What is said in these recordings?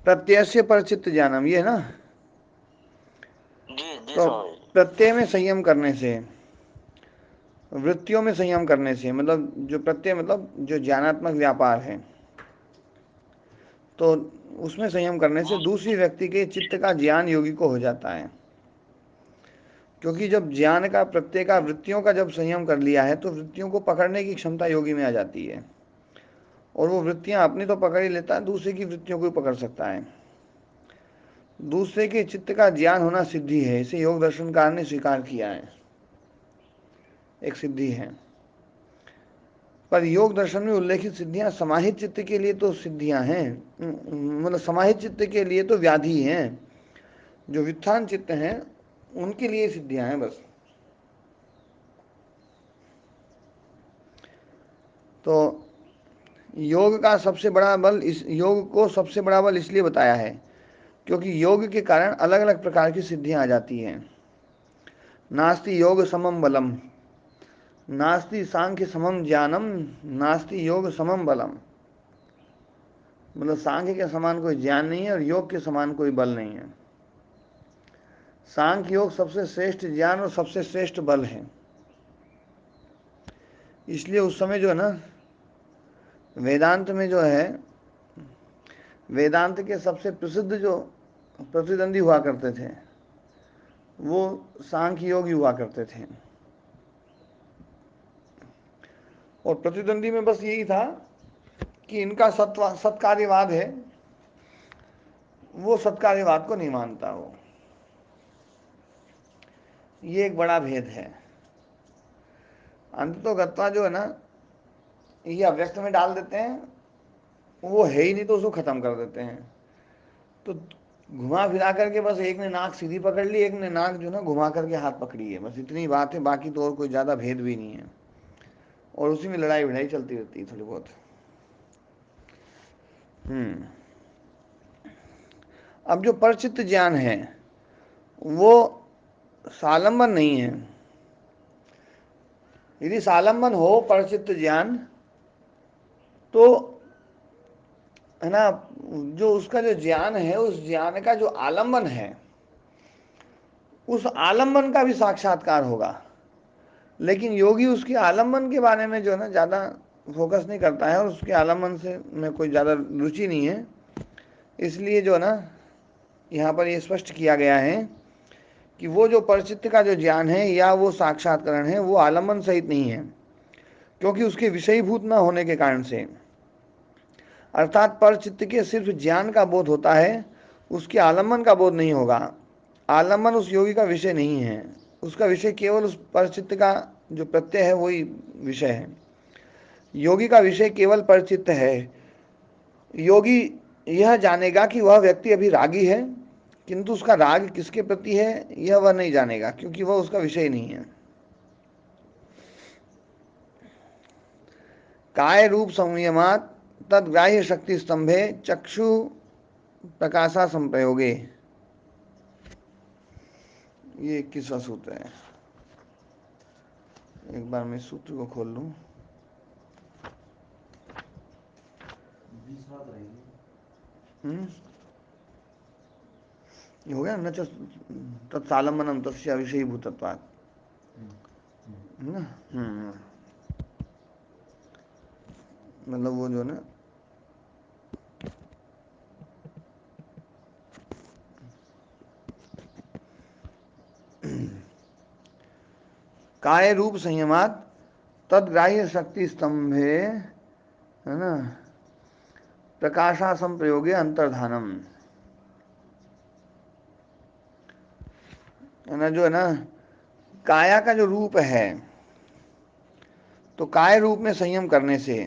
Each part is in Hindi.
प्रत्ययस्य परचित्त ज्ञानम, ये है ना। जी जी तो स्वामी जी। प्रत्यय में संयम करने से, वृत्तियों में संयम करने से, मतलब जो प्रत्यय मतलब जो ज्ञानात्मक व्यापार है, तो उसमें संयम करने से दूसरी व्यक्ति के चित्त का ज्ञान योगी को हो जाता है। क्योंकि जब ज्ञान का, प्रत्यय का, वृत्तियों का जब संयम कर लिया है तो वृत्तियों को पकड़ने की क्षमता योगी में आ जाती है। और वो वृत्तियां अपनी तो पकड़ ही लेता है, दूसरे की वृत्तियों को भी पकड़ सकता है। दूसरे के चित्त का ज्ञान होना सिद्धि है, इसे योग दर्शनकार ने स्वीकार किया है, एक सिद्धि है। पर योग दर्शन में उल्लेखित सिद्धियां समाहित चित्त के लिए तो सिद्धियां हैं, मतलब समाहित चित्त के लिए तो व्याधि हैं। जो वित्थान चित्त हैं उनके लिए सिद्धियां हैं बस। तो योग का सबसे बड़ा बल, इस योग को सबसे बड़ा बल इसलिए बताया है क्योंकि योग के कारण अलग अलग प्रकार की सिद्धियां आ जाती हैं। नास्ति योग समम बलम, नास्ति सांख्य समम ज्ञानम, नास्ति योग समम बलम। मतलब सांख्य के समान कोई ज्ञान नहीं है और योग के समान कोई बल नहीं है। सांख्य योग सबसे श्रेष्ठ ज्ञान और सबसे श्रेष्ठ बल है। इसलिए उस समय जो है ना, वेदांत में जो है, वेदांत के सबसे प्रसिद्ध जो प्रतिद्वंदी हुआ करते थे वो सांख्य योग हुआ करते थे। और प्रतिद्वंदी में बस यही था कि इनका सत्कार्यवाद है, वो सत्कार्यवाद को नहीं मानता वो। ये एक बड़ा भेद है। अंततोगत्वा जो है ना, ये अव्यक्त में डाल देते हैं, वो है ही नहीं तो उसको खत्म कर देते हैं। तो घुमा फिरा करके बस एक ने नाक सीधी पकड़ ली, एक ने नाक जो ना घुमा करके हाथ पकड़ी है, बस इतनी बात है। बाकी तो और कोई ज़्यादा भेद भी नहीं है। और उसी में लड़ाई भिड़ाई चलती रहती है थोड़ी बहुत। हम्म। अब जो परचित्त ज्ञान है वो सालंबन नहीं है। यदि सालंबन हो परचित्त ज्ञान तो है ना, जो उसका जो ज्ञान है उस ज्ञान का जो आलंबन है उस आलंबन का भी साक्षात्कार होगा। लेकिन योगी उसके आलंबन के बारे में जो है ना ज़्यादा फोकस नहीं करता है और उसके आलंबन से में कोई ज़्यादा रुचि नहीं है। इसलिए जो है ना यहाँ पर ये स्पष्ट किया गया है कि वो जो परचित्त का जो ज्ञान है या वो साक्षात्करण है वो आलंबन सहित नहीं है, क्योंकि उसके विषयीभूत न होने के कारण से। अर्थात परचित्त के सिर्फ ज्ञान का बोध होता है, उसके आलंबन का बोध नहीं होगा। आलंबन उस योगी का विषय नहीं है, उसका विषय केवल उस परचित्त का जो प्रत्यय है वही विषय है। योगी का विषय केवल परचित्त है। योगी यह जानेगा कि वह व्यक्ति अभी रागी है, किंतु उसका राग किसके प्रति है यह वह नहीं जानेगा, क्योंकि वह उसका विषय नहीं है। काय रूप संयमात तद्ग्राह्य शक्ति स्तंभे चक्षु प्रकाशा संप्रयोगे, ये 21वां सूत्र है। एक बार मैं सूत्र को खोल लूं। ये हो गया न, तत्सालंबनम तस्य विषयीभूतत्वात्, है ना। मतलब वो जो ना, काय रूप संयमात तद्ग्राह्य शक्ति स्तंभे, है ना, प्रकाशासम प्रयोगे अंतर्धानम, है ना, जो है ना काया का जो रूप है, तो काय रूप में संयम करने से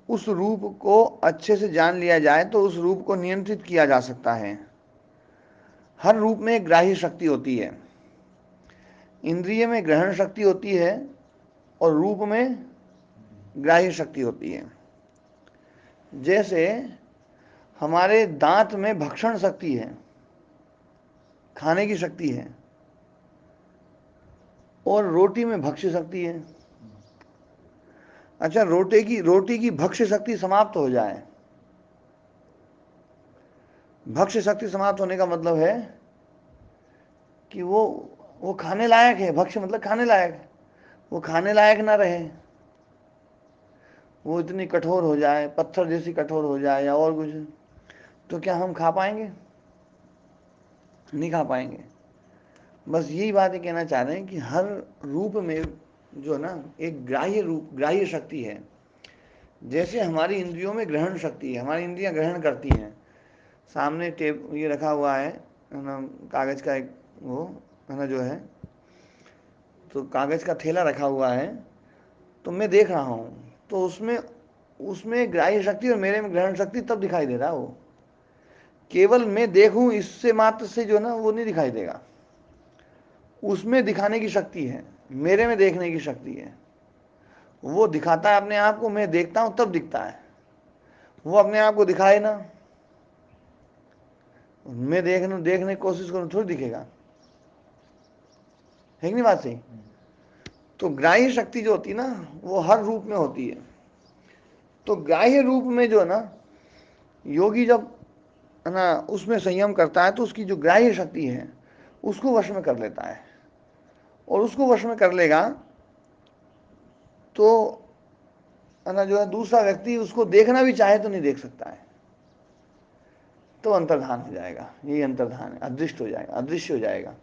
उस रूप को अच्छे से जान लिया जाए तो उस रूप को नियंत्रित किया जा सकता है। हर रूप में एक ग्राह्य शक्ति होती है। इंद्रिय में ग्रहण शक्ति होती है और रूप में ग्राह्य शक्ति होती है। जैसे हमारे दांत में भक्षण शक्ति है, खाने की शक्ति है, और रोटी में भक्ष्य शक्ति है। अच्छा, रोटी की भक्ष्य शक्ति समाप्त हो जाए भक्ष्य शक्ति समाप्त होने का मतलब है कि वो खाने लायक है। भक्ष्य मतलब खाने लायक, वो खाने लायक ना रहे, वो इतनी कठोर हो जाए, पत्थर जैसी कठोर हो जाए या और कुछ, तो क्या हम खा पाएंगे? नहीं खा पाएंगे। बस यही बात ये कहना चाह रहे हैं कि हर रूप में जो ना एक ग्राह्य रूप, ग्राह्य शक्ति है। जैसे हमारी इंद्रियों में ग्रहण शक्ति है, हमारी इंद्रियां ग्रहण करती हैं। सामने टेप ये रखा हुआ है ना, कागज़ का एक वो है ना जो है, तो कागज़ का थैला रखा हुआ है, तो मैं देख रहा हूँ, तो उसमें उसमें ग्राह्य शक्ति और मेरे में ग्रहण शक्ति तब दिखाई दे रहा है। वो केवल मैं देखूं इससे मात्र से जो ना वो नहीं दिखाई देगा। उसमें दिखाने की शक्ति है, मेरे में देखने की शक्ति है। वो दिखाता है अपने आप को, मैं देखता हूं तब दिखता है। वो अपने आप को दिखाए ना, मैं देखने की कोशिश करूं थोड़ी दिखेगा, है कि नहीं बात सही? तो ग्राह्य शक्ति जो होती है ना, वो हर रूप में होती है। तो ग्राह्य रूप में जो है ना, योगी जब है ना उसमें संयम करता है, तो उसकी जो ग्राह्य शक्ति है उसको वश में कर लेता है। और उसको वश में कर लेगा तो है ना जो है, दूसरा व्यक्ति उसको देखना भी चाहे तो नहीं देख सकता है, तो अंतर्धान हो जाएगा। यही अंतर्धान है, अदृश्य हो जाएगा, अदृश्य हो जाएगा,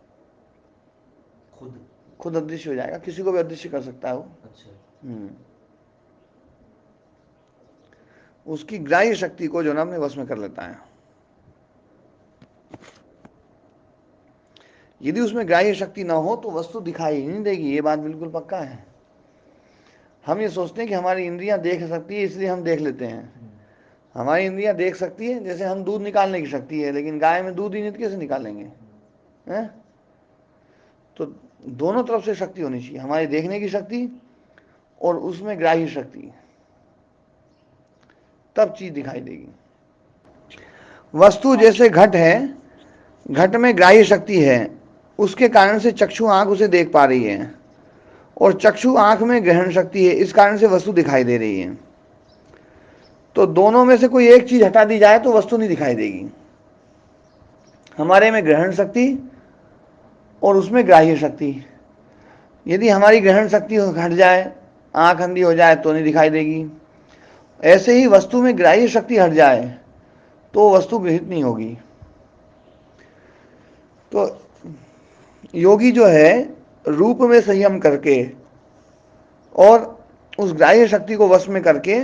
खुद। खुद अदृश्य हो जाएगा। किसी को भी अदृश्य कर सकता है वो। अच्छा। उसकी ग्राह्य शक्ति को जो ना अपने वश में कर लेता है। यदि उसमें ग्राह्य शक्ति ना हो तो वस्तु दिखाई ही नहीं देगी, ये बात बिल्कुल पक्का है। हम ये सोचते हैं कि हमारी इंद्रियां देख सकती है इसलिए हम देख लेते हैं। हमारी इंद्रियां देख सकती है, जैसे हम दूध निकालने की शक्ति है, लेकिन गाय में दूध ही नहीं तो कैसे निकालेंगे? हैं? तो दोनों तरफ से शक्ति होनी चाहिए, हमारी देखने की शक्ति और उसमें ग्राह्य शक्ति, तब चीज दिखाई देगी। वस्तु जैसे घट है, घट में ग्राह्य शक्ति है, उसके कारण से चक्षु आंख उसे देख पा रही है, और चक्षु आंख में ग्रहण शक्ति है, इस कारण से वस्तु दिखाई दे रही है। तो दोनों में से कोई एक चीज हटा दी जाए तो वस्तु नहीं दिखाई देगी। हमारे में ग्रहण शक्ति और उसमें ग्राह्य शक्ति, यदि हमारी ग्रहण शक्ति हट जाए, आंख अंधी हो जाए तो नहीं दिखाई देगी। ऐसे ही वस्तु में ग्राह्य शक्ति हट जाए तो वस्तु गृहित नहीं होगी। तो योगी जो है रूप में संयम करके और उस ग्राह्य शक्ति को वश में करके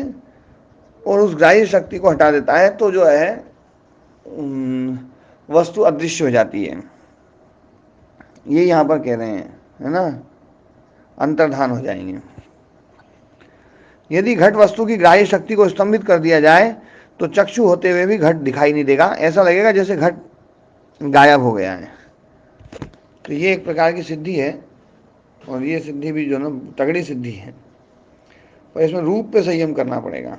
और उस ग्राह्य शक्ति को हटा देता है, तो जो है वस्तु अदृश्य हो जाती है। ये यहां पर कह रहे हैं, है ना, अंतर्धान हो जाएंगे। यदि घट वस्तु की ग्राह्य शक्ति को स्तंभित कर दिया जाए तो चक्षु होते हुए भी घट दिखाई नहीं देगा, ऐसा लगेगा जैसे घट गायब हो गया है। तो ये एक प्रकार की सिद्धि है, और ये सिद्धि भी जो ना तगड़ी सिद्धि है, पर इसमें रूप पे संयम करना पड़ेगा।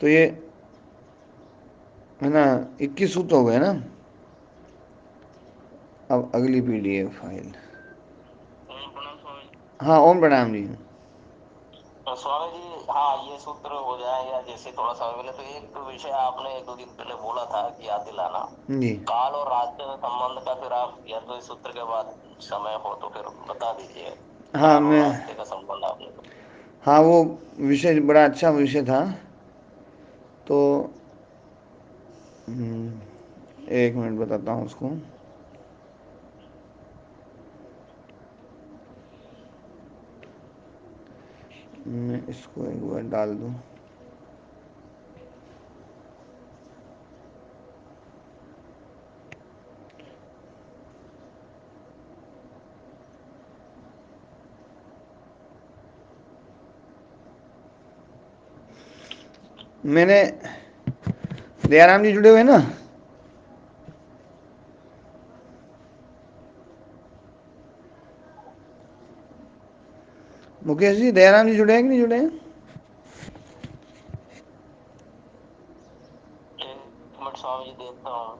तो ये है ना 21 सूत्र हो गए ना। अब अगली पीडीएफ फाइल। ओम प्रणाम स्वामी जी। हाँ, ओम प्रणाम जी। स्वामी जी, हाँ ये सूत्र हो जाए या जैसे थोड़ा सा मिले तो एक तो विषय आपने एक दो दिन पहले बोला था कि याद दिलाना, जी काल और रास्ते में संबंध का। फिर आप या तो इस सूत्र के बाद समय हो तो फिर बता दीजिए। हाँ, काल और मैं, रास्ते का संबंध आपने तो। हाँ वो विषय बड़ा अच्छा विषय था। तो एक मिनट बताता हूँ उसको। मैं इसको एक बार डाल दूँ। मैंने, दयाराम जी जुड़े हुए हैं ना? मुकेश जी, दयाराम जी जुड़े हैं कि नहीं जुड़े हैं? एक मिनट स्वामी जी देखता हूँ।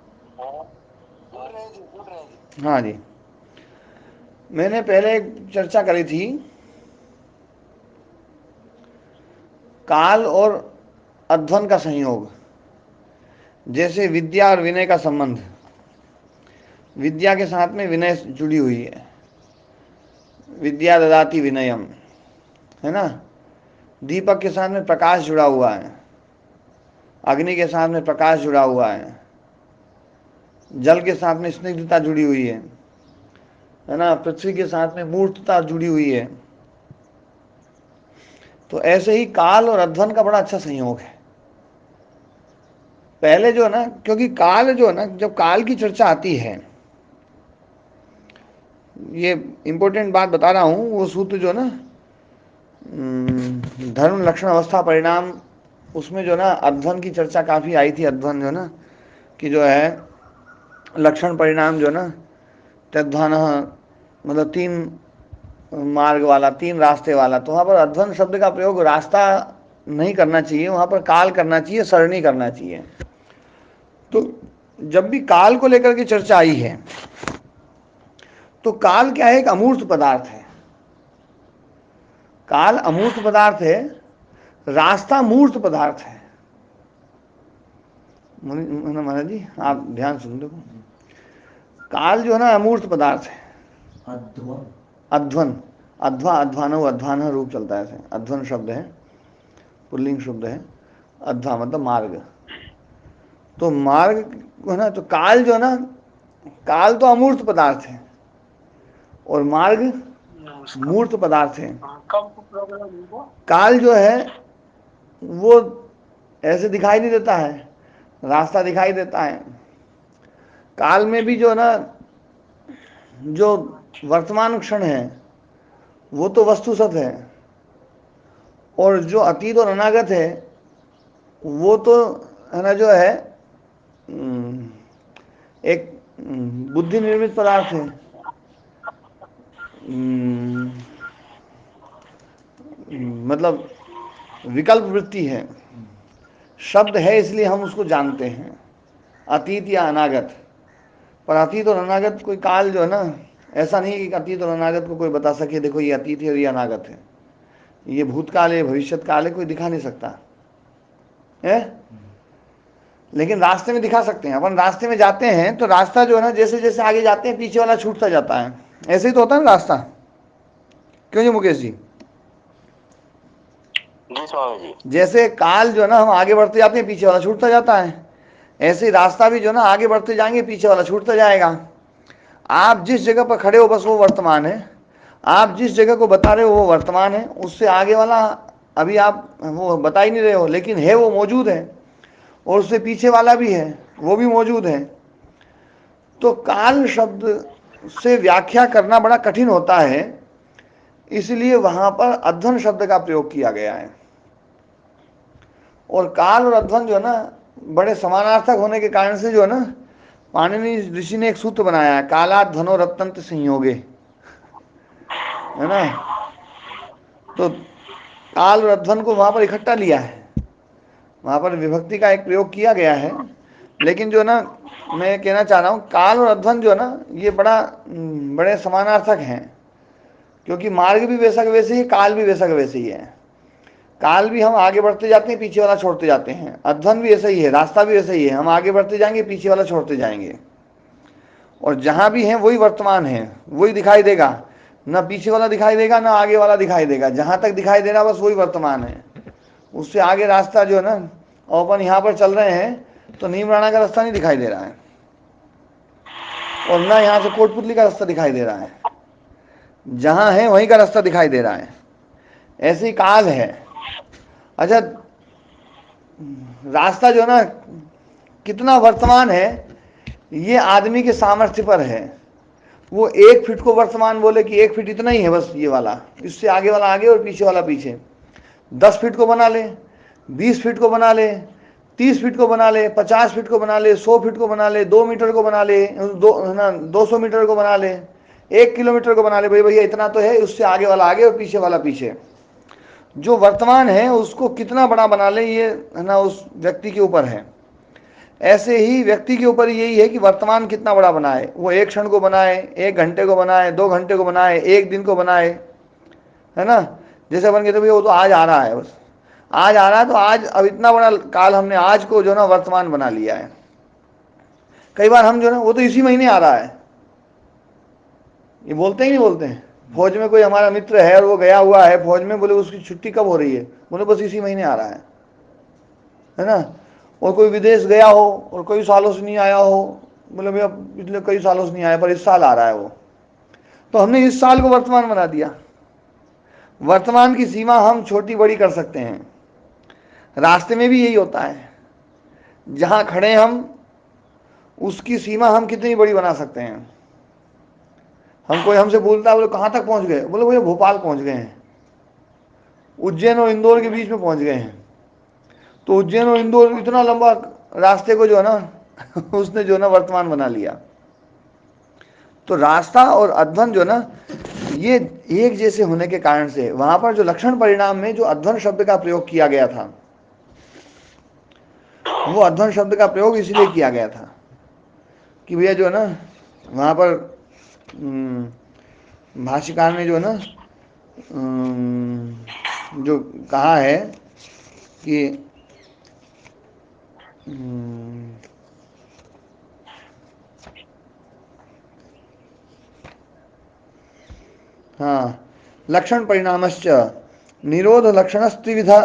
जुड़ रहे जी, जुड़ रहे जी। हाँ जी। मैंने पहले एक चर्चा करी थी, काल और अध्वन का संयोग, जैसे विद्या और विनय का संबंध, विद्या के साथ में विनय जुड़ी हुई है, विद्या ददाति विनयम, है ना। दीपक के साथ में प्रकाश जुड़ा हुआ है, अग्नि के साथ में प्रकाश जुड़ा हुआ है, जल के साथ में स्निग्धता जुड़ी हुई है ना, पृथ्वी के साथ में मूर्तता जुड़ी हुई है। तो ऐसे ही काल और अध्वन का बड़ा अच्छा संयोग है। पहले जो है ना, क्योंकि काल जो है ना, जब काल की चर्चा आती है, ये इंपॉर्टेंट बात बता रहा हूं, वो सूत्र जो है ना, धर्म लक्षण अवस्था परिणाम, उसमें जो ना अध्वन की चर्चा काफ़ी आई थी। अध्वन जो ना कि जो है लक्षण परिणाम जो ना तद्वान, मतलब तीन मार्ग वाला, तीन रास्ते वाला। तो वहाँ पर अध्वन शब्द का प्रयोग रास्ता नहीं करना चाहिए, वहाँ पर काल करना चाहिए, सरणी करना चाहिए। तो जब भी काल को लेकर के चर्चा आई है, तो काल क्या है? एक अमूर्त पदार्थ है। काल अमूर्त पदार्थ है, रास्ता मूर्त पदार्थ है। महाराज जी आप ध्यान सुन देखो, काल जो है ना अमूर्त पदार्थ है। अध्वन, अध्वा अध्वानो, अध्वान रूप चलता है ऐसे। अध्वन शब्द है, पुल्लिंग शब्द है। अध्वा मतलब मार्ग। तो मार्ग है ना, तो काल जो है ना, काल तो अमूर्त पदार्थ है और मार्ग मूर्त पदार्थ है। काल जो है वो ऐसे दिखाई नहीं देता है, रास्ता दिखाई देता है। काल में भी जो है ना, जो वर्तमान क्षण है वो तो वस्तुसत है, और जो अतीत और अनागत है वो तो है ना जो है एक बुद्धि निर्मित पदार्थ है। मतलब विकल्प वृत्ति है, शब्द है इसलिए हम उसको जानते हैं, अतीत या अनागत। पर अतीत और अनागत कोई काल जो है ना, ऐसा नहीं कि अतीत और अनागत को कोई बता सके देखो ये अतीत है और ये अनागत है, ये भूतकाल है, भविष्यत काल है, कोई दिखा नहीं सकता है। लेकिन रास्ते में दिखा सकते हैं। अपन रास्ते में जाते हैं तो रास्ता जो है ना, जैसे जैसे आगे जाते हैं पीछे वाला छूटता जाता है। ऐसे ही तो होता है ना रास्ता, क्यों जी मुकेश जी? जी स्वामी जी। जैसे काल जो है ना, हम आगे बढ़ते जाते हैं पीछे वाला छूटता जाता है, ऐसे ही रास्ता भी जो है ना, आगे बढ़ते जाएंगे पीछे वाला छूटता जाएगा। आप जिस जगह पर खड़े हो बस वो वर्तमान है, आप जिस जगह को बता रहे हो वो वर्तमान है, उससे आगे वाला अभी आप वो बता ही नहीं रहे हो, लेकिन है वो मौजूद है, और उससे पीछे वाला भी है वो भी मौजूद है। तो काल शब्द से व्याख्या करना बड़ा कठिन होता है, इसलिए वहां पर अध्वन शब्द का प्रयोग किया गया है। और काल और अध्वन जो है ना, बड़े समानार्थक होने के कारण से जो है ना, पाणिनि ऋषि ने एक सूत्र बनाया है, कालाध्वनो रत्तंत संयोगे, है ना। तो काल और अध्वन को वहां पर इकट्ठा लिया है, वहां पर विभक्ति का एक प्रयोग किया गया है। लेकिन जो ना, मैं कहना चाह रहा हूँ काल और अध्वन जो है ना, ये बड़े समानार्थक हैं, क्योंकि मार्ग भी वैसा वैसे ही, काल भी वैसा वैसे ही है। काल भी हम आगे बढ़ते जाते हैं पीछे वाला छोड़ते जाते हैं, अध्वन भी ऐसा ही है, रास्ता भी ऐसा ही है, हम आगे बढ़ते जाएंगे पीछे वाला छोड़ते जाएंगे। और जहां भी है वही वर्तमान है, वही दिखाई देगा, ना पीछे वाला दिखाई देगा ना आगे वाला दिखाई देगा, जहां तक दिखाई दे रहा बस वही वर्तमान है। उससे आगे रास्ता जो है ना, और अपन यहाँ पर चल रहे हैं तो नीम राणा का रास्ता नहीं दिखाई दे रहा है, और ना यहाँ से कोटपुतली का रास्ता दिखाई दे रहा है, जहां है वहीं का रास्ता दिखाई दे रहा है। ऐसे ही काल है। अच्छा, रास्ता जो है ना कितना वर्तमान है, ये आदमी के सामर्थ्य पर है। वो 1 फीट को वर्तमान बोले कि 1 फीट इतना ही है बस ये वाला, इससे आगे वाला आगे और पीछे वाला पीछे। 10 फीट को बना ले, 20 फीट को बना ले, 30 फीट को बना ले, 50 फीट को बना ले, 100 फीट को बना ले, 2 मीटर को बना ले, 200 मीटर को बना ले, 1 किलोमीटर को बना ले, भाई भैया इतना तो है, उससे आगे वाला आगे और पीछे वाला पीछे। जो वर्तमान है उसको कितना बड़ा बना ले, ये है ना उस व्यक्ति के ऊपर है। ऐसे ही व्यक्ति के ऊपर यही है कि वर्तमान कितना बड़ा बनाए, वो 1 क्षण को बनाए, 1 घंटे को बनाए, 2 घंटे को बनाए, 1 दिन को बनाए, है ना। जैसे अपन कहते भाई वो तो आज आ रहा है, बस आज आ रहा है तो आज, अब इतना बड़ा काल हमने आज को जो ना वर्तमान बना लिया है। कई बार हम जो ना, वो तो इसी महीने आ रहा है, ये बोलते ही नहीं बोलते हैं। फौज में कोई हमारा मित्र है और वो गया हुआ है फौज में, बोले उसकी छुट्टी कब हो रही है, बोले बस इसी महीने आ रहा है ना। और कोई विदेश गया हो और कई सालों से नहीं आया हो, बोले भैया पिछले कई सालों से नहीं आया पर इस साल आ रहा है वो। तो हमने इस साल को वर्तमान बना दिया। वर्तमान की सीमा हम छोटी बड़ी कर सकते हैं। रास्ते में भी यही होता है, जहां खड़े हम उसकी सीमा हम कितनी बड़ी बना सकते हैं। हम कोई हमसे बोलता है, बोले कहाँ तक पहुंच गए, बोले भैया भोपाल पहुंच गए हैं, उज्जैन और इंदौर के बीच में पहुंच गए हैं। तो उज्जैन और इंदौर इतना लंबा रास्ते को जो है ना उसने जो है ना वर्तमान बना लिया। तो रास्ता और अध्वन जो है ना, ये एक जैसे होने के कारण से वहां पर जो लक्षण परिणाम में जो अध्वन शब्द का प्रयोग किया गया था, वो अध्वन शब्द का प्रयोग इसलिए किया गया था कि भैया जो है ना वहां पर भाष्यकार ने जो है ना जो कहा है कि हाँ, लक्षण परिणामश्च निरोध लक्षणस्त्रिविधा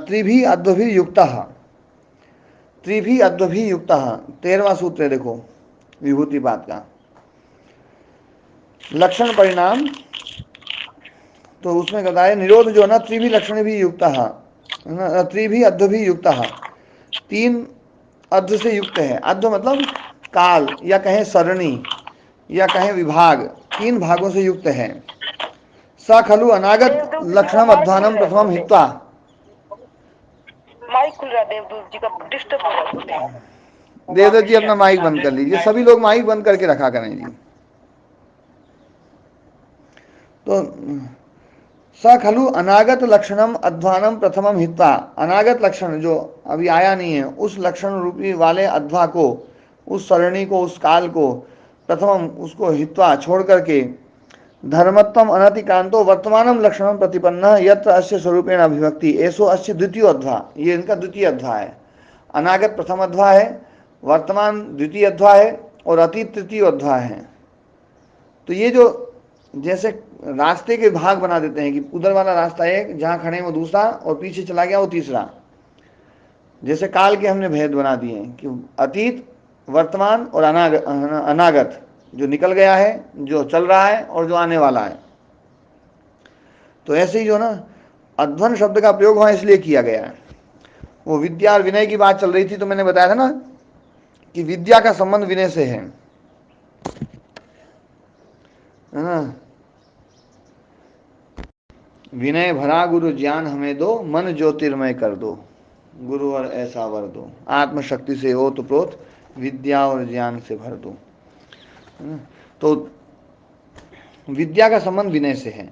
त्रिभी अद्वभि युक्तः, त्रिभी अद्वभि युक्तः, 13वां सूत्र है देखो विभूति पाद का। लक्षण परिणाम, तो उसमें कहता है निरोध जो है ना त्रिभी लक्षण भी युक्तः, त्रिभी अद्वभि युक्तः, 3 अद्व से युक्त है। अद्व मतलब काल या कहें सरणी या कहें विभाग, 3 भागों से युक्त है। स खलु अनागत देवदूत जी का लक्षणम माइक खुल अध्वानम रहा है प्रथमम बोलते, हित्वा। माइक खुल रहा है देवदूत जी का, डिस्टर्ब हो रहा है बोलते। देवदत्त जी अपना माइक बंद कर लीजिए, सभी लोग माइक बंद करके रखा करें जी। तो स खलु अनागत लक्षणम अध्वानम प्रथमम हित्वा, अनागत लक्षण जो अभी आया नहीं है उस लक्षण रूपी वाले अध्वा को, उस सरणी को, उस काल को, प्रथमम उसको हित्वा छोड़ करके, धर्मत्वम अनतिकांतो वर्तमानम लक्षणम प्रतिपन्न यत्र अस्य स्वरूपेण अभिव्यक्ति ऐसो अस्य द्वितीय अध्वा, ये इनका द्वितीय अध्वा है। अनागत प्रथम अध्वा है, वर्तमान द्वितीय अध्वा है और अतीत तृतीय अध्वा है। तो ये जो जैसे रास्ते के भाग बना देते हैं कि उधर वाला रास्ता एक, जहाँ खड़े हैं वो दूसरा, और पीछे चला गया वो तीसरा। जैसे काल के हमने भेद बना दिए हैं कि अतीत, वर्तमान और अनागत, जो निकल गया है, जो चल रहा है और जो आने वाला है। तो ऐसे ही जो ना अध्वन शब्द का प्रयोग वहाँ इसलिए किया गया है। वो विद्या और विनय की बात चल रही थी, तो मैंने बताया था ना कि विद्या का संबंध विनय से है ना। विनय भरा गुरु ज्ञान हमें दो, मन ज्योतिर्मय कर दो, गुरु और ऐसा वर दो, आत्मशक्ति से ओत प्रोत विद्या और ज्ञान से भर दो। तो विद्या का संबंध विनय से है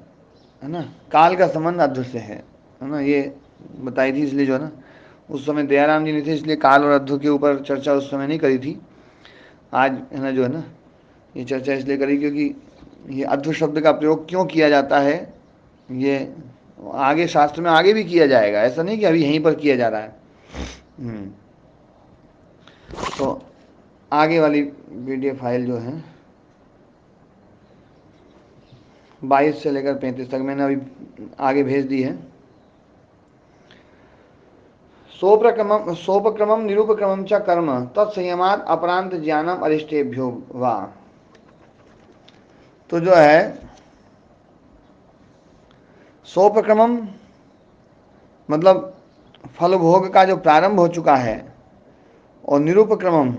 ना। काल का संबंध अध्व से है ना। ये बताई थी, इसलिए जो है ना उस समय दयाराम जी नहीं थे, इसलिए काल और अध्व के ऊपर चर्चा उस समय नहीं करी थी। आज है ना जो है ना ये चर्चा इसलिए करी क्योंकि ये अध्व शब्द का प्रयोग क्यों किया जाता है, ये आगे शास्त्र में आगे भी किया जाएगा, ऐसा नहीं कि अभी यहीं पर किया जा रहा है। तो आगे वाली वीडियो फाइल जो है 22 से लेकर 35 तक मैंने अभी आगे भेज दी है। सोपक्रमम निरूपक्रमम च कर्म तत्संयमात अपरांत ज्ञानम अरिष्टेभ्यो वा। तो जो है सोपक्रमम मतलब फल भोग का जो प्रारंभ हो चुका है, और निरूपक्रमम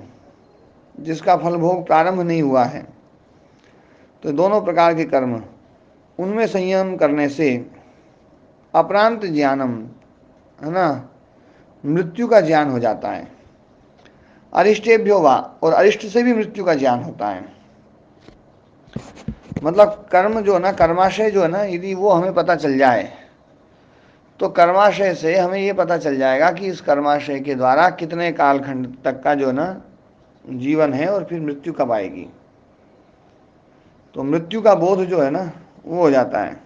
जिसका फल भोग प्रारंभ नहीं हुआ है। तो दोनों प्रकार के कर्म, उनमें संयम करने से अपरांत ज्ञानम है ना, मृत्यु का ज्ञान हो जाता है। अरिष्टेभ्यो वा, और अरिष्ट से भी मृत्यु का ज्ञान होता है। मतलब कर्म जो है ना, कर्माशय जो है ना, यदि वो हमें पता चल जाए तो कर्माशय से हमें ये पता चल जाएगा कि इस कर्माशय के द्वारा कितने कालखंड तक का जो है ना जीवन है और फिर मृत्यु कब आएगी। तो मृत्यु का बोध जो है ना वो हो जाता है।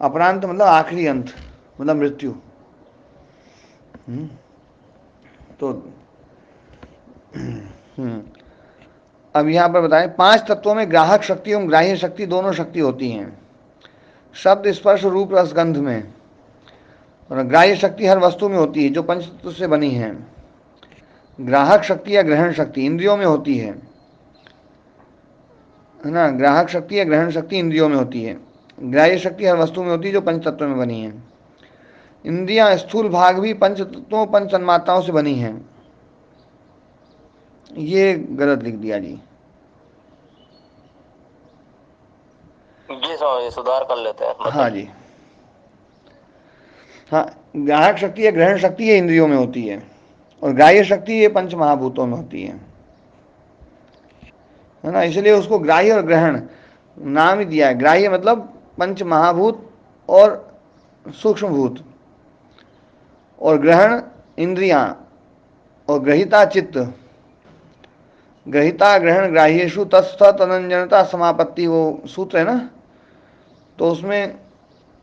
अपरांत मतलब आखिरी अंत, मतलब मृत्यु। तो अब यहाँ पर बताएं, 5 तत्वों में ग्राहक शक्ति एवं ग्राह्य शक्ति दोनों शक्ति होती हैं। शब्द, स्पर्श, रूप, रस, गंध में। और ग्राह्य शक्ति हर वस्तु में होती है जो पंच तत्व से बनी है। ग्राहक शक्ति या ग्रहण शक्ति इंद्रियों में होती है ना। ग्राहक शक्ति या ग्रहण शक्ति इंद्रियों में होती है। ग्राह्य शक्ति हर वस्तु में होती है जो पंच तत्व में बनी है। इंद्रियां स्थूल भाग भी पंच तत्वों, पंच तन्मात्राओं से बनी हैं। ये गलत लिख दिया जी। ये सुधार कर लेते हैं। हाँ जी, हाँ, ग्राहक शक्ति या ग्रहण शक्ति ये इंद्रियों में होती है और ग्राह्य शक्ति ये पंच महाभूतों में होती है ना। इसलिए उसको ग्राह्य और ग्रहण नाम ही दिया है। ग्राह्य मतलब पंच महाभूत और सूक्ष्म भूत, और ग्रहण इंद्रियां, और ग्रहिता चित्त। ग्रहिता ग्रहण ग्राह्येषु तत्स्थ तदंजनता समापत्ति, वो सूत्र है ना। तो उसमें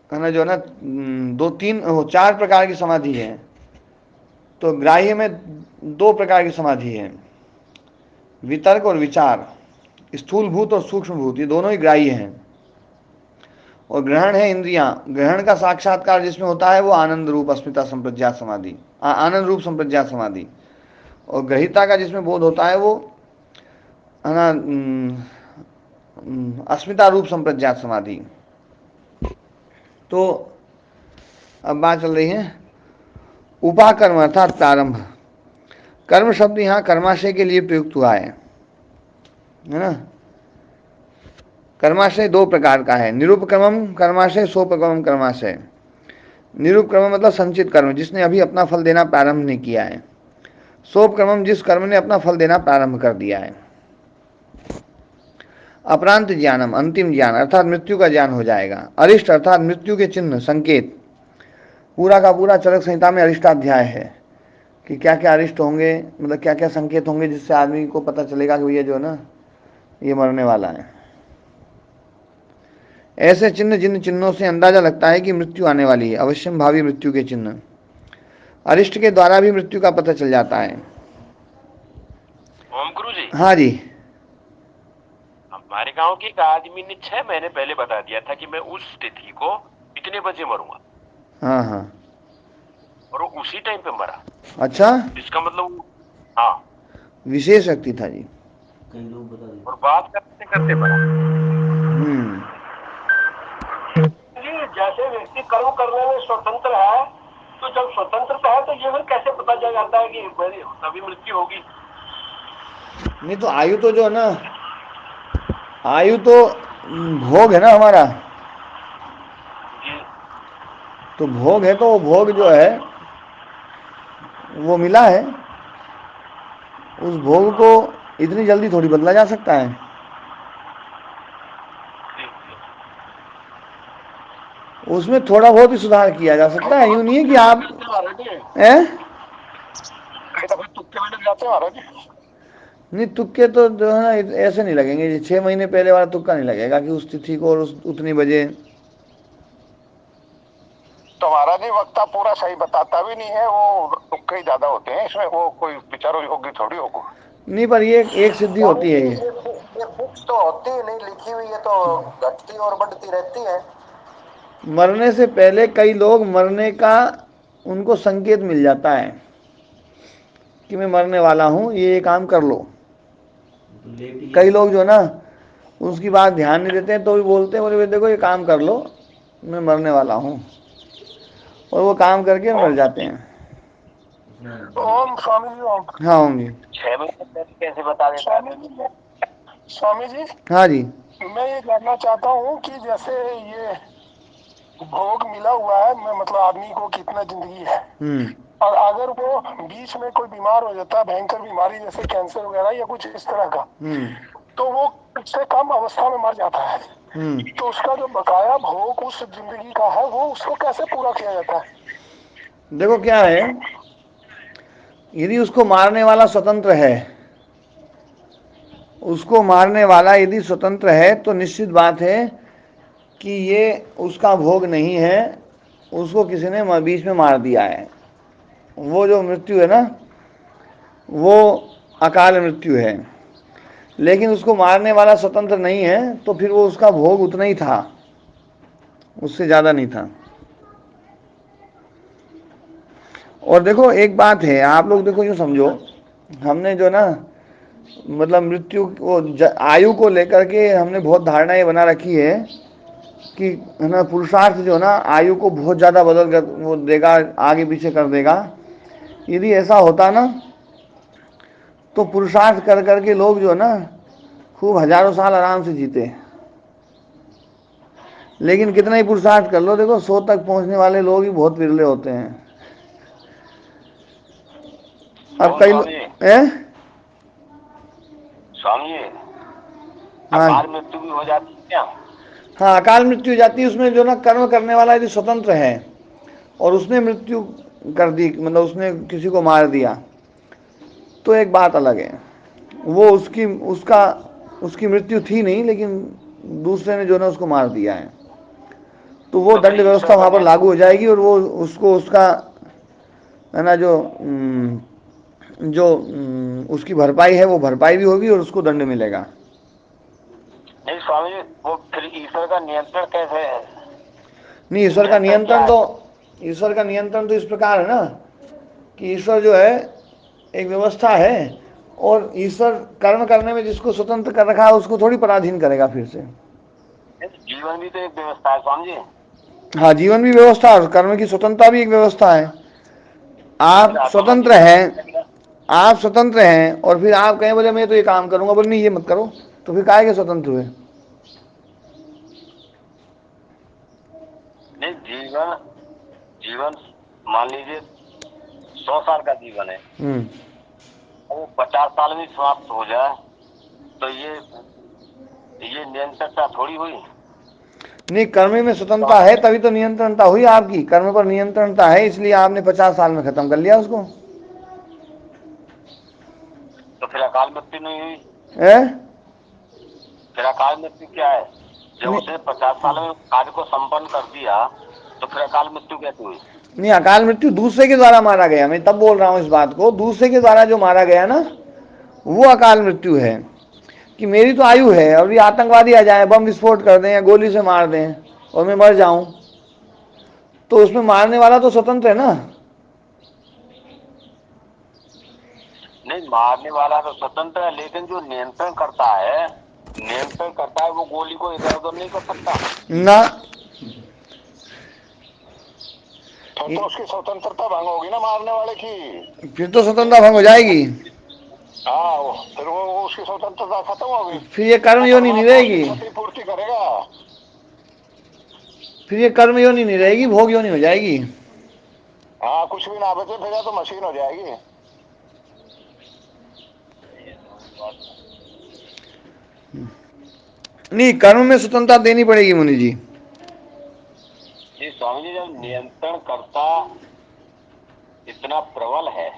है ना, जो है ना, 4 प्रकार की समाधि है। तो ग्राह्य में 2 प्रकार की समाधि है, वितर्क और विचार। स्थूल भूत और सूक्ष्म भूत ये दोनों ही ग्राह्य हैं। और ग्रहण है इंद्रियां। ग्रहण का साक्षात्कार जिसमें होता है वो आनंद रूप अस्मिता संप्रज्ञात समाधि, आनंद रूप संप्रज्ञात समाधि। और ग्रहिता का जिसमें बोध होता है वो है ना अस्मिता रूप संप्रज्ञात समाधि। तो अब बात चल रही है उपाकर्म अर्थात प्रारंभ। कर्म शब्द यहाँ कर्माशय के लिए प्रयुक्त हुआ है ना। कर्माशय 2 प्रकार का है, निरुपक्रमम कर्माशय, सोपक्रमम कर्माशय। निरुपक्रमम मतलब संचित कर्म जिसने अभी अपना फल देना प्रारंभ नहीं किया है। सोपक्रमम जिस कर्म ने अपना फल देना प्रारंभ कर दिया है। अपरांत ज्ञानम अंतिम ज्ञान अर्थात मृत्यु का ज्ञान हो जाएगा। अरिष्ट अर्थात मृत्यु के चिन्ह, संकेत। पूरा का पूरा चरक संहिता में अरिष्टाध्याय है कि क्या क्या अरिष्ट होंगे, मतलब क्या क्या संकेत होंगे जिससे आदमी को पता चलेगा कि भैया जो है ना ये मरने वाला है। ऐसे चिन्ह जिन चिन्हों से अंदाजा लगता है कि मृत्यु आने वाली है, अवश्यम भावी मृत्यु के चिन्ह। अरिष्ट के द्वारा भी मृत्यु का पता चल जाता है। ओम गुरु जी, हाँ जी, हमारे गांव के एक आदमी ने 6 महीने पहले बता दिया था कि मैं उस तिथि को इतने बजे मरूंगा, हाँ हाँ, और वो उसी टाइम पे मरा। अच्छा, इसका मतलब हाँ, विशेष शक्ति था जी। और बात करते करते मरा। जैसे व्यक्ति कर्म करने में स्वतंत्र है, तो जब स्वतंत्रता है तो ये फिर कैसे पता चल जाता है कि मेरी तभी मृत्यु होगी? नहीं तो आयु तो जो है ना, आयु तो भोग है ना हमारा। तो भोग है तो वो भोग जो है वो मिला है, उस भोग को इतनी जल्दी थोड़ी बदला जा सकता है। उसमें थोड़ा बहुत ही सुधार किया जा सकता है, यूं नहीं है कि आप नहीं, तुक्के तो जो है ना ऐसे नहीं लगेंगे। 6 महीने पहले वाला तुक्का नहीं लगेगा कि उस तिथि को और उतनी बजे। तो महाराज जी वक्ता पूरा सही बताता भी नहीं है, वो तुक्के ही ज्यादा होते हैं इसमें, वो कोई विचार योग्य थोड़ी होगा। नहीं, पर ये एक सिद्धि होती है। ये बुक्स तो होती ही नहीं लिखी हुई है, तो घटती और बढ़ती रहती है। मरने से पहले कई लोग मरने का उनको संकेत मिल जाता है कि मैं मरने वाला हूँ, ये काम कर लो। कई लोग जो ना उसकी बात ध्यान नहीं देते हैं तो भी बोलते हैं, बोले देखो ये काम कर लो, मैं मरने वाला हूँ, और वो काम करके मर जाते हैं। ओम स्वामी जी, ओम। हाँ ओम जी। 6 महीने पहले कैसे बता देता है? स्वामी जी, हाँ जी, मैं ये जानना चाहता हूँ कि जैसे ये भोग मिला हुआ है, मैं मतलब आदमी को कितना जिंदगी है, और अगर वो बीच में कोई बीमार हो जाता है, भयंकर बीमारी जैसे कैंसर वगैरह या कुछ इस तरह का, तो वो उससे कम अवस्था में मर जाता है, तो उसका जो बकाया भोग उस जिंदगी का है वो उसको कैसे पूरा किया जाता है? देखो क्या है, यदि उसको मारने वाला स्वतंत्र है, उसको मारने वाला यदि स्वतंत्र है तो निश्चित बात है कि ये उसका भोग नहीं है, उसको किसी ने बीच में मार दिया है। वो जो मृत्यु है ना, वो अकाल मृत्यु है, लेकिन उसको मारने वाला स्वतंत्र नहीं है, तो फिर वो उसका भोग उतना ही था, उससे ज़्यादा नहीं था। और देखो एक बात है, आप लोग देखो यूँ समझो, हमने जो ना मतलब मृत्यु को आयु को लेकर के हमने बहुत धारणा ये बना रखी है कि है ना, पुरुषार्थ जो ना आयु को बहुत ज़्यादा बदल कर वो देगा, आगे पीछे कर देगा। यदि ऐसा होता ना तो पुरुषार्थ कर करके लोग जो ना खूब हजारों साल आराम से जीते। लेकिन कितना ही पुरुषार्थ कर लो, देखो 100 तक पहुंचने वाले लोग ही बहुत विरले होते हैं। अब कई लोग स्वामी हाँ अकाल मृत्यु भी हो जाती है क्या? हाँ, अकाल मृत्यु हो जाती है। उसमें जो ना कर्म करने वाला यदि स्वतंत्र है और उसने मृत्यु कर दी, मतलब उसने किसी को मार दिया, तो एक बात अलग है, वो उसकी मृत्यु थी नहीं, लेकिन दूसरे ने जो ना उसको मार दिया है, तो वो तो दंड फिर व्यवस्था ईश्वर वहां पर का लागू हो जाएगी, और वो उसको उसका है ना जो उसकी भरपाई है वो भरपाई भी होगी और उसको दंड मिलेगा। नहीं स्वामी जी, वो फिर ईश्वर का नियंत्रण कैसे है? नहीं, ईश्वर का नियंत्रण तो इस प्रकार है ना कि ईश्वर जो है एक व्यवस्था है, और ईश्वर कर्म करने में जिसको स्वतंत्र कर रखा है उसको थोड़ी पराधीन करेगा फिर से। जीवन भी तो एक व्यवस्था है स्वामी जी। हाँ, जीवन भी व्यवस्था और कर्म की स्वतंत्रता भी एक व्यवस्था है। आप स्वतंत्र हैं, आप स्वतंत्र हैं, और फिर आप कहें बोले मैं तो ये काम करूंगा, बोले नहीं ये मत करो, तो फिर काहे के स्वतंत्र हुए? नहीं, जीवन मान लीजिए 100 साल का जीवन है, वो 50 साल में समाप्त हो जाए, तो ये नियंत्रणता थोड़ी हुई? नहीं, कर्म में स्वतंत्रता है तभी तो नियंत्रणता हुई आपकी। कर्म पर नियंत्रणता है, इसलिए आपने 50 साल में खत्म कर लिया उसको। तो फिर अकाल मृत्यु नहीं हुई? है? फिर अकाल मृत्यु क्या है? जब उसने 50 साल में कार्य को संपन्न कर दिया, तो फिर अकाल मृत्यु कैसे हुई? नहीं, अकाल मृत्यु दूसरे के द्वारा मारा गया, मैं तब बोल रहा हूं इस बात को, दूसरे के द्वारा जो मारा गया ना वो अकाल मृत्यु है। कि मेरी तो आयु है, और ये आतंकवादी आ जाए, बम विस्फोट कर दें या गोली से मार दें और मैं मर जाऊं, तो उसमें मारने वाला तो स्वतंत्र है ना। नहीं, मारने वाला तो स्वतंत्र है, लेकिन जो नियंत्रण करता है वो गोली को इधर उधर नहीं कर सकता ना। तो उसकी स्वतंत्रता भंग होगी ना मारने वाले की। फिर तो स्वतंत्रता भंग हो जाएगी। हाँ, फिर वो उसकी स्वतंत्रता खत्म होगी। फिर ये कर्म योनि नहीं रहेगी, क्षतिपूर्ति करेगा। फिर ये कर्म योनि नहीं रहेगी, भोग योनि हो जाएगी। हाँ, कुछ भी ना बचे फिर तो मशीन हो जाएगी। नहीं, कर्म में स्वतंत्रता देनी पड़ेगी मुनि जी। जी स्वामी जी, जब नियंत्रण करता इतना प्रबल है,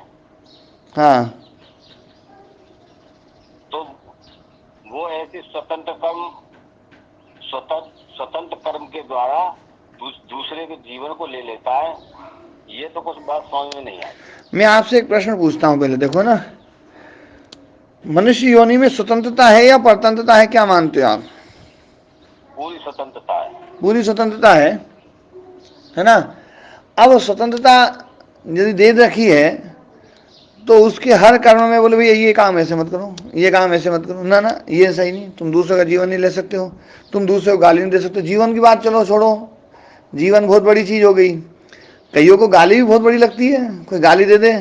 हाँ, तो वो ऐसे स्वतंत्र कर्म के द्वारा दूसरे के जीवन को ले लेता है। ये तो कुछ बात समझ में नहीं आई। मैं आपसे एक प्रश्न पूछता हूँ पहले, देखो ना, मनुष्य योनि में स्वतंत्रता है या परतंत्रता है, क्या मानते हो आप? पूरी स्वतंत्रता है। पूरी स्वतंत्रता है ना। अब स्वतंत्रता यदि दे रखी है तो उसके हर कर्म में बोले भैया ये काम ऐसे मत करो, ये काम ऐसे मत करो, ना ना ये सही नहीं, तुम दूसरे का जीवन नहीं ले सकते हो, तुम दूसरे को गाली नहीं दे सकते। जीवन की बात चलो छोड़ो, जीवन बहुत बड़ी चीज हो गई, कईयों को गाली भी बहुत बड़ी लगती है। कोई गाली दे दे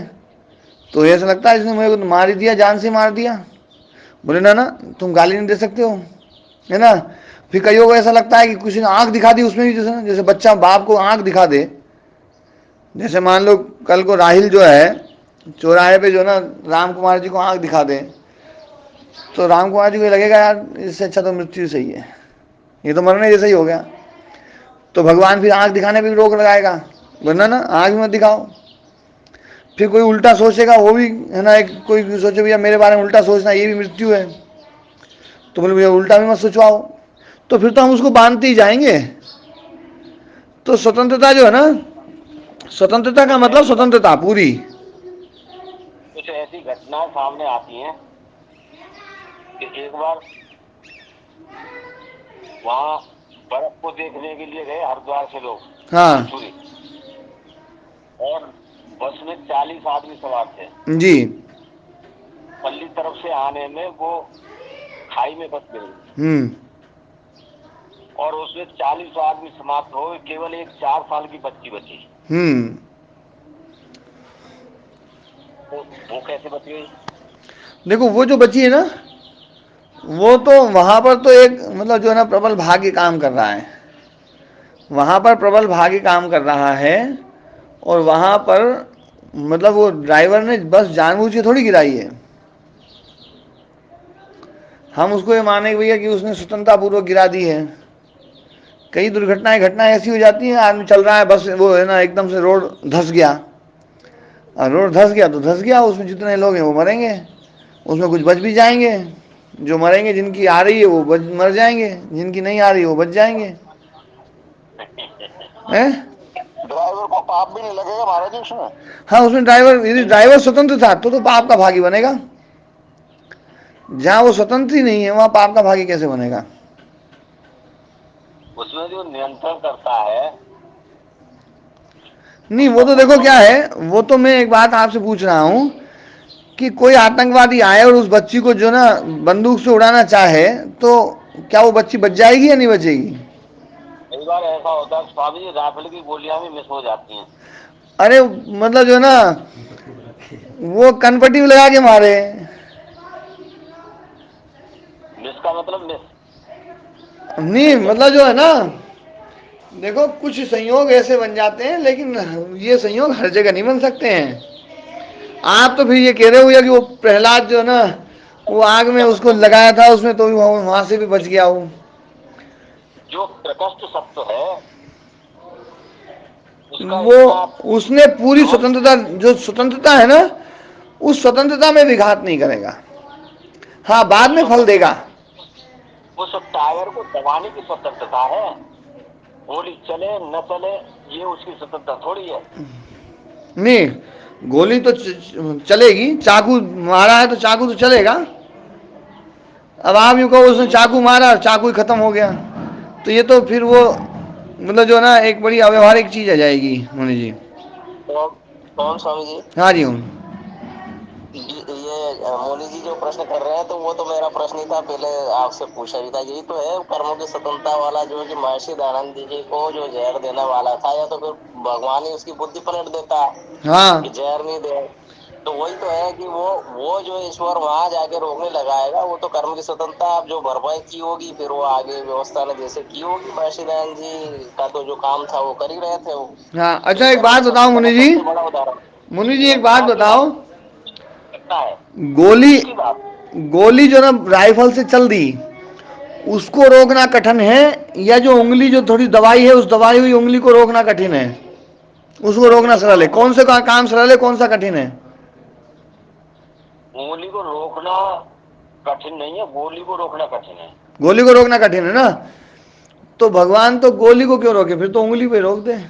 तो ऐसा लगता है इसने मुझे मार ही दिया, जान से मार दिया। बोले ना ना तुम गाली नहीं दे सकते हो, है ना। फिर कईयों को ऐसा लगता है कि किसी ने आंख दिखा दी, उसमें भी जैसे बच्चा बाप को आंख दिखा दे, जैसे मान लो कल को राहिल जो है चौराहे पे जो ना राम कुमार जी को आंख दिखा दे, तो राम कुमार जी को लगेगा यार इससे अच्छा तो मृत्यु सही है, ये तो मरने जैसा ही हो गया। तो भगवान फिर आंख दिखाने पे भी रोक लगाएगा, वरना ना आंख मत दिखाओ। फिर कोई उल्टा सोचेगा, वो भी है ना, एक कोई सोचे भैया मेरे बारे में उल्टा सोचना ये भी मृत्यु है, तो बोले भैया उल्टा भी मत सोचवाओ। तो फिर तो हम उसको बांधते ही जाएंगे। तो स्वतंत्रता जो है ना, स्वतंत्रता का मतलब स्वतंत्रता पूरी। कुछ ऐसी घटनाएं सामने आती हैं कि एक बार वहाँ बर्फ को देखने के लिए गए हरिद्वार से लोग, हाँ और बस में 40 आदमी सवार थे जी। पल्ली तरफ से आने में वो खाई में फंस गई और उसमें 40 आदमी समाप्त हो गए, केवल एक 4 साल की बच्ची बची। वो कैसे बच गई? देखो वो जो बची है ना, वो तो वहां पर तो एक मतलब जो है ना प्रबल भाग्य काम कर रहा है, वहां पर प्रबल भाग्य काम कर रहा है। और वहां पर मतलब वो ड्राइवर ने बस जानबूझ के थोड़ी गिराई है। हम उसको ये माने भैया कि उसने स्वतंत्रता पूर्वक गिरा दी है। कई घटनाएं ऐसी हो जाती हैं, आदमी चल रहा है बस वो है ना एकदम से रोड धंस गया, और रोड धंस गया तो धंस गया, उसमें जितने लोग हैं वो मरेंगे, उसमें कुछ बच भी जाएंगे, जो मरेंगे जिनकी आ रही है वो मर जाएंगे, जिनकी नहीं आ रही वो बच जाएंगे। ड्राइवर को पाप भी नहीं लगेगा महाराज उसमें? हाँ उसमें ड्राइवर, यदि ड्राइवर स्वतंत्र था तो पाप का भागी बनेगा। जहां वो स्वतंत्र ही नहीं है वहां पाप का भागी कैसे बनेगा? उसमें जो नियंत्रण करता है। नहीं वो तो देखो क्या है, वो तो मैं एक बात आपसे पूछ रहा हूं कि कोई आतंकवादी आए और उस बच्ची को जो ना बंदूक से उड़ाना चाहे तो क्या वो बच्ची बच जाएगी या नहीं बचेगी? कई बार ऐसा होता है स्वामी जी, राइफल की गोलियां भी मिस हो जाती हैं। अरे मतलब जो ना वो कनपट्टी में लगा के मारे। मिस का मतलब मिस नहीं मतलब जो है ना, देखो कुछ संयोग ऐसे बन जाते हैं, लेकिन ये संयोग हर जगह नहीं बन सकते हैं। आप तो फिर ये कह रहे हो या कि वो प्रहलाद जो है ना वो आग में उसको लगाया था उसमें, तो वहां से भी बच गया हो। जो प्रकृष्ट सत्य है वो उसने पूरी स्वतंत्रता, जो स्वतंत्रता है ना उस स्वतंत्रता में विघात नहीं करेगा। हाँ बाद में फल देगा। उस टायर को दबाने की स्वतंत्रता है, गोली चले न चले ये उसकी स्वतंत्रता थोड़ी है। नहीं गोली तो चलेगी, चाकू मारा है तो चाकू तो चलेगा। अब आप यूं कहो उसने चाकू मारा, चाकू ही खत्म हो गया, तो ये तो फिर वो मतलब जो ना एक बड़ी अव्यवहारिक चीज आ जाएगी मुनि जी। कौन स्वामी जी? हाँ जी हूँ। ये मोनी जी जो प्रश्न कर रहे हैं तो वो तो मेरा प्रश्न ही था, पहले आपसे पूछा भी था। यही तो है कर्मों की स्वतंत्रता वाला, जो कि महर्षि दयानंद जी को जो जहर देने वाला था, या तो फिर भगवान ही उसकी बुद्धि पलट देता हाँ कि जहर नहीं दे। तो वही तो है कि वो जो ईश्वर वहां जाके रोकने लगाएगा, वो तो कर्म की स्वतंत्रता आप जो भरपाई की होगी, फिर वो आगे व्यवस्था ने जैसे की होगी। महर्षि दयानंद जी का तो जो काम था वो कर ही रहे थे वो। हाँ। अच्छा एक बात बताओ मुनि जी, बड़ा उदाहरण मुनि जी एक बात बताओ, है गोली जो ना राइफल से चल दी उसको रोकना कठिन है, या जो उंगली जो थोड़ी दवाई है उस दवाई हुई उंगली को रोकना कठिन है? उसको रोकना सरल है। कौन से काम सरल है, कौन सा कठिन है? उंगली को रोकना कठिन नहीं है, गोली को रोकना कठिन है। गोली को रोकना कठिन है ना, तो भगवान तो गोली को क्यों रोके, फिर तो उंगली पे रोक दे।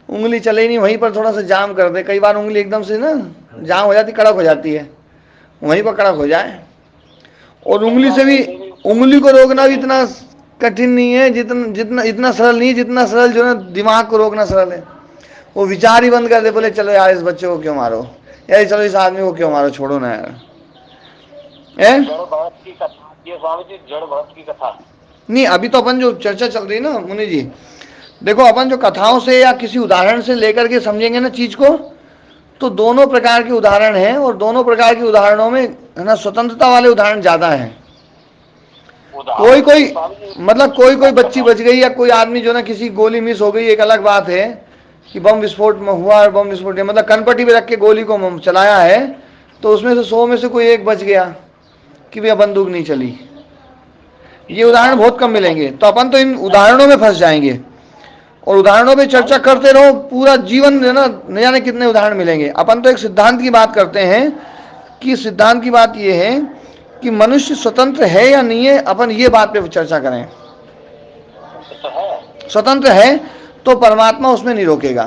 उंगली चले नहीं, वहीं पर थोड़ा सा जाम कर दे। कई बार उंगली एकदम से ना जाम हो जाती, कड़क हो जाती है, वहीं पर कड़क हो जाए। और उंगली से भी, उंगली को रोकना भी इतना कठिन नहीं है जितना जितना इतना सरल नहीं है जितना सरल जो है दिमाग को रोकना सरल है। वो विचार ही बंद कर दे, बोले चलो यार इस बच्चे को क्यों मारो, यार चलो इस आदमी को क्यों मारो, छोड़ो ना यार। जड़ भरत की कथा, ये स्वामी जी जड़ भरत की कथा नहीं अभी तो अपन जो चर्चा चल रही है ना मुनि जी, देखो अपन जो कथाओं से या किसी उदाहरण से लेकर के समझेंगे ना चीज को, तो दोनों प्रकार के उदाहरण हैं, और दोनों प्रकार के उदाहरणों में है ना स्वतंत्रता वाले उदाहरण ज्यादा हैं। कोई मतलब कोई बच्ची बच गई, या कोई आदमी जो ना किसी गोली मिस हो गई, एक अलग बात है कि बम विस्फोट में हुआ, और बम विस्फोट मतलब कनपट्टी पे रख के गोली को चलाया है, तो उसमें से 100 में से कोई एक बच गया कि भैया बंदूक नहीं चली। ये उदाहरण बहुत कम मिलेंगे, तो अपन तो इन उदाहरणों में फंस जाएंगे, और उदाहरणों पे चर्चा करते रहो पूरा जीवन है ना, न जाने कितने उदाहरण मिलेंगे। अपन तो एक सिद्धांत की बात करते हैं कि सिद्धांत की बात यह है कि मनुष्य स्वतंत्र है या नहीं है, अपन ये बात पे चर्चा करें। स्वतंत्र है तो परमात्मा उसमें नहीं रोकेगा,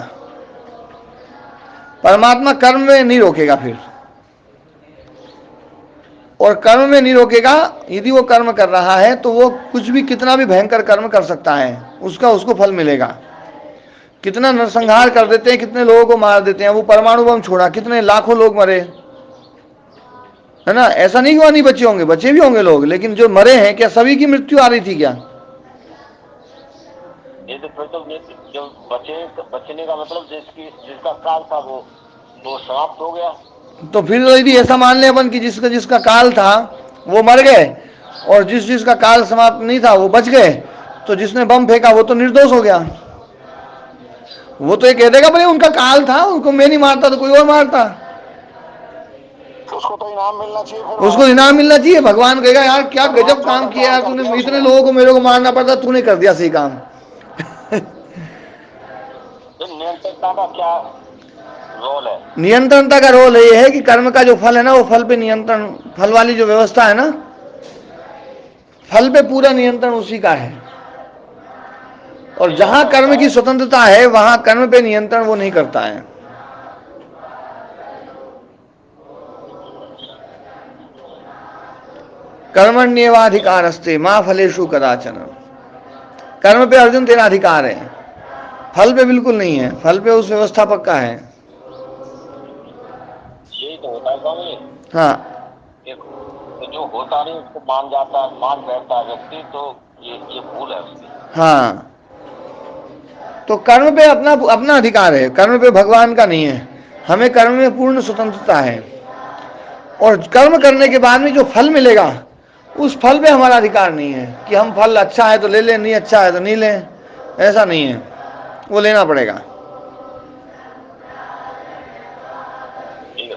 परमात्मा कर्म में नहीं रोकेगा फिर, और कर्म में नहीं रोकेगा। यदि वो कर्म कर रहा है तो वो कुछ भी, कितना भी भयंकर कर्म कर सकता है, उसका उसको फल मिलेगा। कितना नरसंहार कर देते हैं, कितने लोगों को मार देते हैं, वो परमाणु बम छोड़ा, कितने लाखों लोग मरे, है ना। ऐसा नहीं कि वहां नहीं बचे होंगे, बचे भी होंगे लोग, लेकिन जो मरे हैं, क्या सभी की मृत्यु आ रही थी क्या? ये तो फिर तो जो बचने का मतलब जिसका काल था वो समाप्त हो गया। तो फिर यदि ऐसा मान ले अपन कि जिसका जिसका काल था वो मर गए, और जिसका काल समाप्त नहीं था वो बच गए, तो जिसने बम फेंका वो तो निर्दोष हो गया। वो तो ये कह देगा भाई उनका काल था, उनको मैं नहीं मारता तो कोई और मारता। उसको तो इनाम मिलना चाहिए, उसको इनाम मिलना चाहिए। भगवान कहेगा यार क्या गजब काम किया यार तूने, इतने लोगों को मेरे को मारना पड़ता, तूने कर दिया सही काम। तो नियंत्रणता का क्या रोल है? नियंत्रणता का रोल ये है कि कर्म का जो फल है ना, वो फल पे नियंत्रण, फल वाली जो व्यवस्था है ना, फल पे पूरा नियंत्रण उसी का है। और जहां कर्म की स्वतंत्रता है वहां कर्म पे नियंत्रण वो नहीं करता है। कर्मण्येवाधिकारस्ते मां फलेषु कदाचन। कर्म पे अर्जुन तेरा अधिकार है, फल पे बिल्कुल नहीं है, फल पे उस व्यवस्थापक का है। यही तो होता है स्वामी। हाँ, तो जो होता नहीं उसको मान जाता, मान बैठता है व्यक्ति, तो ये भूल है उसकी। हाँ, तो कर्म पे अपना अपना अधिकार है, कर्म पे भगवान का नहीं है। हमें कर्म में पूर्ण स्वतंत्रता है, और कर्म करने के बाद में जो फल मिलेगा उस फल पे हमारा अधिकार नहीं है कि हम फल अच्छा है तो ले लें, नहीं अच्छा है तो नहीं लें, ऐसा नहीं है, वो लेना पड़ेगा,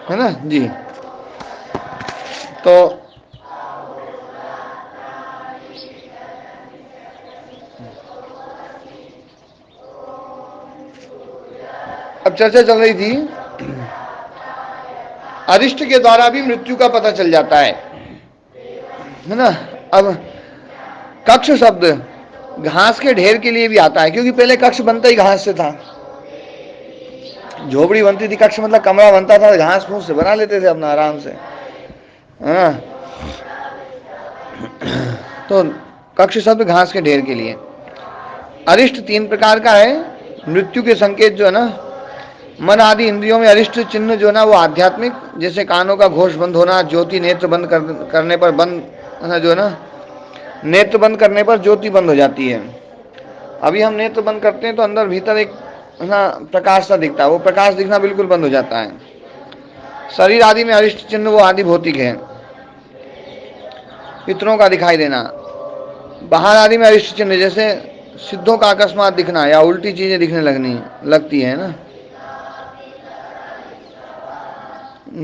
है ना जी। तो अब चर्चा चल रही थी, अरिष्ट के द्वारा भी मृत्यु का पता चल जाता है ना। अब कक्ष शब्द घास के ढेर के लिए भी आता है, क्योंकि पहले कक्ष बनता ही घास से था। झोपड़ी बनती थी, कक्ष मतलब कमरा बनता था, घास फूस से बना लेते थे अपना आराम से, है ना। तो कक्ष शब्द घास के ढेर के लिए। अरिष्ट 3 प्रकार का है। मृत्यु के संकेत जो है ना, मन आदि इंद्रियों में अरिष्ट चिन्ह जो है ना वो आध्यात्मिक, जैसे कानों का घोष बंद होना, ज्योति नेत्र बंद करने पर बंद, जो है ना, नेत्र बंद करने पर ज्योति बंद हो जाती है। अभी हम नेत्र बंद करते हैं तो अंदर भीतर एक ना प्रकाश सा दिखता है, वो प्रकाश दिखना बिल्कुल बंद हो जाता है। शरीर आदि में अरिष्ट चिन्ह वो आदि भौतिक है, पितरों का दिखाई देना। बाहर आदि में अरिष्ट चिन्ह जैसे सिद्धों का अकस्मात दिखना या उल्टी चीजें दिखने लगती है ना,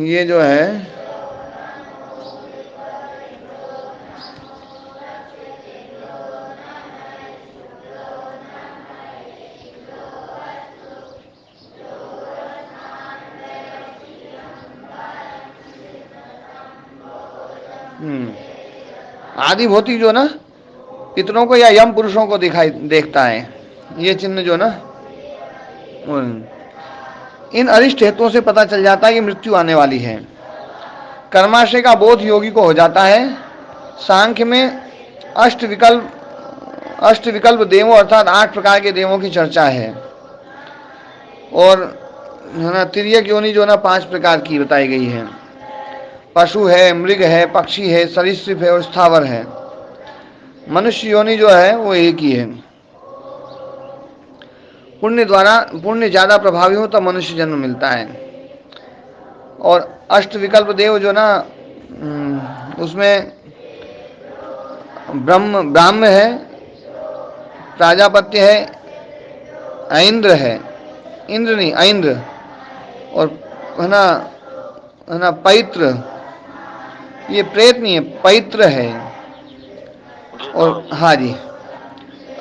ये जो है आदि भौतिक जो ना पितरों को या यम पुरुषों को देखता है, ये चिन्ह जो ना। इन अरिष्ट हेतुओं से पता चल जाता है कि मृत्यु आने वाली है। कर्माशय का बोध योगी को हो जाता है। सांख्य में अष्ट विकल्प देवों अर्थात 8 प्रकार के देवों की चर्चा है, और है ना तिर्यक योनि जो ना 5 प्रकार की बताई गई है। पशु है, मृग है, पक्षी है, सरीसृप है और स्थावर है। मनुष्य योनि जो है वो एक ही है। पुण्य ज्यादा प्रभावी हो तब मनुष्य जन्म मिलता है। और अष्ट विकल्प देव जो ना उसमें ब्राह्म है, प्राजापत्य है, ऐन्द्र है, इंद्र नहीं ऐन्द्र, और है ना पैत्र, ये प्रेत नहीं है, पैत्र है। और हाँ जी,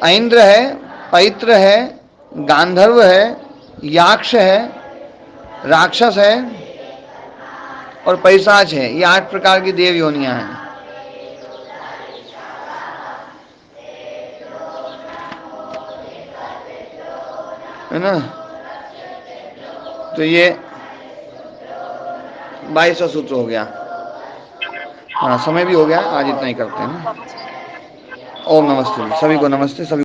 ऐन्द्र है, पैत्र है, गांधर्व है, याक्ष है, राक्षस है और पैशाच है। ये 8 प्रकार की देव योनियां हैं। है ना। तो ये 22वां सूत्र हो गया। हाँ, समय भी हो गया, आज इतना ही करते हैं ना। ओम नमस्ते, सभी को नमस्ते, सभी